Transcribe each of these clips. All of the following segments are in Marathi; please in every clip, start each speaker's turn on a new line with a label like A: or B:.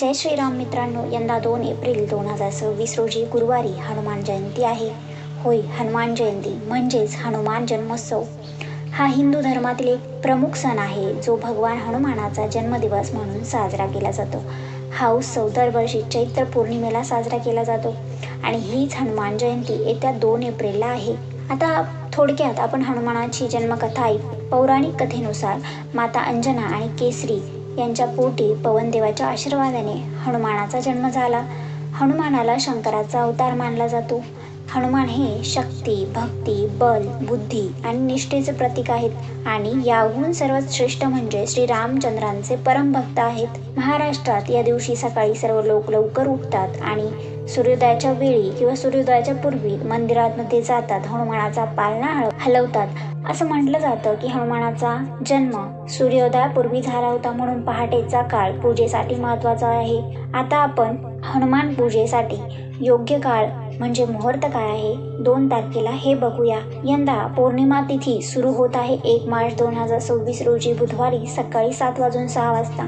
A: जय श्रीराम मित्रांनो, यंदा 2 एप्रिल 2026 रोजी गुरुवारी हनुमान जयंती आहे. होय, हनुमान जयंती म्हणजेच हनुमान जन्मोत्सव हा हिंदू धर्मातील एक प्रमुख सण आहे, जो भगवान हनुमानाचा जन्मदिवस म्हणून साजरा केला जातो. हा उत्सव दरवर्षी चैत्र पौर्णिमेला साजरा केला जातो आणि हीच हनुमान जयंती येत्या 2 एप्रिलला आहे. आता थोडक्यात आपण हनुमानाची जन्मकथा ऐकू. पौराणिक कथेनुसार माता अंजना आणि केसरी यांच्या पोटी पवनदेवाच्या आशीर्वादाने हनुमानाचा जन्म झाला. हनुमानाला शंकराचा अवतार मानला जातो. हनुमान हे शक्ती, भक्ती, बल, बुद्धी आणि निष्ठेचे प्रतीक आहेत आणि याहून सर्वात श्रेष्ठ म्हणजे श्रीरामचंद्रांचे परमभक्त आहेत. महाराष्ट्रात या दिवशी सकाळी सर्व लोक लवकर उठतात आणि सूर्योदयाच्या वेळी किंवा सूर्योदयाच्या पूर्वी मंदिरामध्ये जातात, हनुमानाचा पालना हलवतात. असं म्हटलं जातं की हनुमानाचा जन्म सूर्योदयापूर्वी झाला होता, म्हणून पहाटेचा काळ पूजेसाठी महत्त्वाचा आहे. आता आपण हनुमान पूजेसाठी योग्य काळ म्हणजे मुहूर्त काय आहे 2 तारखेला हे बघूया. यंदा पौर्णिमा तिथी सुरू होत आहे 1 मार्च 2026 रोजी बुधवारी सकाळी 7:06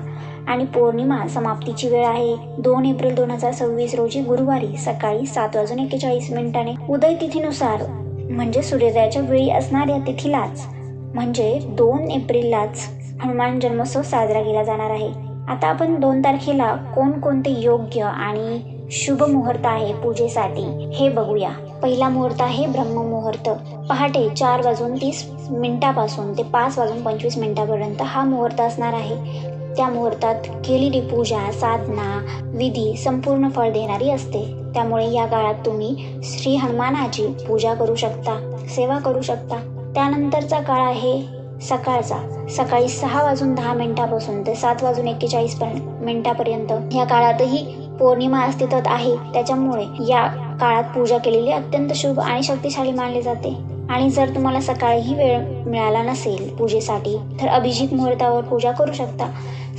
A: आणि पौर्णिमा समाप्तीची वेळ आहे 2 एप्रिल 2026 रोजी गुरुवारी सकाळी 7:41 उदय तिथीनुसार म्हणजे सूर्योदयाच्या वेळी असणाऱ्या तिथीलाच म्हणजे 2 एप्रिललाच हनुमान जन्मोत्सव साजरा केला जाणार आहे. आता आपण 2 तारखेला कोणकोणते योग्य आणि शुभ मुहूर्त आहे पूजेसाठी हे बघूया. पहिला मुहूर्त आहे ब्रह्ममुहूर्त. पहाटे 4:30 पासून ते 5:25 पर्यंत हा मुहूर्त असणार आहे. त्या मुहूर्तात केलेली पूजा, साधना, विधी संपूर्ण फळ देणारी असते. त्यामुळे या काळात तुम्ही श्री हनुमानाची पूजा करू शकता, सेवा करू शकता. त्यानंतरचा काळ आहे सकाळचा. सकाळी 6:10 पासून ते 7:41 पर्यंत. या काळातही पौर्णिमा अस्तित्वात आहे, त्याच्यामुळे या काळात पूजा केलेली अत्यंत शुभ आणि शक्तिशाली मानले जाते. आणि जर तुम्हाला सकाळीही वेळ मिळाला नसेल पूजेसाठी तर अभिजित मुहूर्तावर पूजा करू शकता.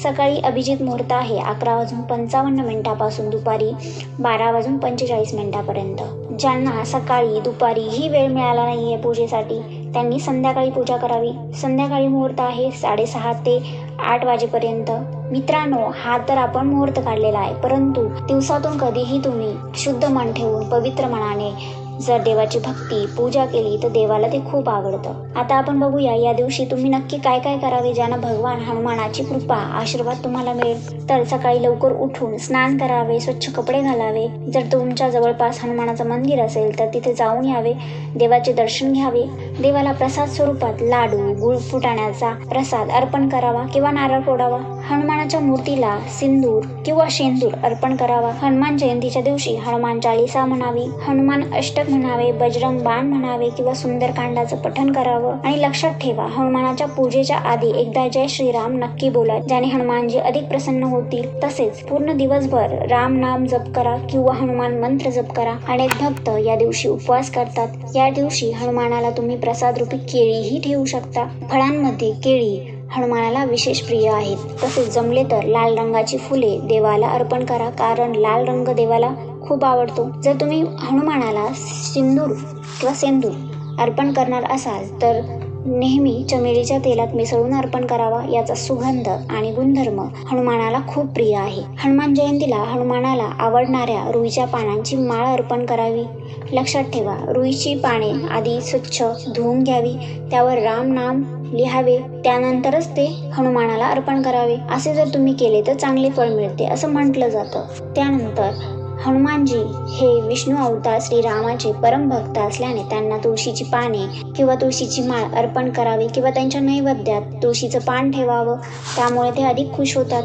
A: सकाळी अभिजित मुहूर्त आहे 11:55 पासून दुपारी 12:45 पर्यंत. ज्यांना सकाळी दुपारीही वेळ मिळाला नाहीये पूजेसाठी त्यांनी संध्याकाळी पूजा करावी. संध्याकाळी मुहूर्त आहे 6:30 ते 8 वाजेपर्यंत. मित्रांनो, हा तर आपण मुहूर्त काढलेला आहे, परंतु दिवसातून कधीही तुम्ही शुद्ध मन ठेवून पवित्र मनाने जर देवाची भक्ती पूजा केली तर देवाला ते खूप आवडतं. आता आपण बघूया या दिवशी तुम्ही नक्की काय काय करावे ज्यानं भगवान हनुमानाची कृपा आशीर्वाद तुम्हाला मिळेल. तर सकाळी लवकर उठून स्नान करावे, स्वच्छ कपडे घालावे. जर तुमच्या जवळपास हनुमानाचं मंदिर असेल तर तिथे जाऊन यावे, देवाचे दर्शन घ्यावे. देवाला प्रसाद स्वरूपात लाडू, गुळ फुटाण्याचा प्रसाद अर्पण करावा किंवा नारळ फोडावा. हनुमानाच्या मूर्तीला सिंदूर किंवा शेंदूर अर्पण करावा. हनुमान जयंतीच्या दिवशी हनुमान चालीसा म्हणावी, हनुमान अष्टक म्हणावे, बजरंग बाण म्हणावे किंवा सुंदरकांडाचं पठण करावं. आणि लक्षात ठेवा, हनुमानाच्या पूजेच्या आधी एकदा जय श्रीराम नक्की बोला, ज्याने हनुमानजी अधिक प्रसन्न होतील. तसेच पूर्ण दिवसभर राम नाम जप करा किंवा हनुमान मंत्र जप करा. अनेक भक्त या दिवशी उपवास करतात. या दिवशी हनुमानाला तुम्ही प्रसाद रूपी केळीही ठेवू शकता. फळांमध्ये केळी हनुमानाला विशेष प्रिय आहेत. तसेच जमले तर लाल रंगाची फुले देवाला अर्पण करा, कारण लाल रंग देवाला खूप आवडतो. जर तुम्ही हनुमानाला सिंदूर किंवा सेंदूर अर्पण करणार असाल तर नेहमी चमेलीच्या तेलात मिसळून अर्पण करावा. याचा सुगंध आणि गुणधर्म हनुमानाला खूप प्रिय आहे. हनुमान जयंतीला हनुमानाला आवडणाऱ्या रुईच्या पानांची माळ अर्पण करावी. लक्षात ठेवा, रुईची पाने आधी स्वच्छ धुवून घ्यावी, त्यावर राम नाम लिहावे, त्यानंतरच ते हनुमानाला अर्पण करावे. असे जर तुम्ही केले तर चांगले फळ मिळते असं म्हटलं जातं. त्यानंतर हनुमानजी हे विष्णू अवतार श्रीरामाचे परम भक्त असल्याने त्यांना तुळशीची पाने किंवा तुळशीची माळ अर्पण करावी किंवा त्यांच्या नैवेद्यात तुळशीचं पान ठेवावं, त्यामुळे ते अधिक खुश होतात.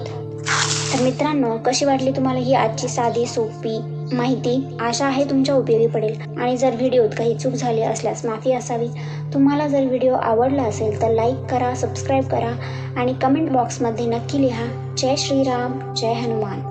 A: तर मित्रांनो, कशी वाटली तुम्हाला ही आजची साधी सोपी माहिती? आशा आहे तुमच्या उपयोगी पडेल. आणि जर व्हिडिओत काही चूक झाली असल्यास माफी असावी. तुम्हाला जर व्हिडिओ आवडला असेल तर लाईक करा, सबस्क्राईब करा आणि कमेंट बॉक्समध्ये नक्की लिहा जय श्रीराम, जय हनुमान.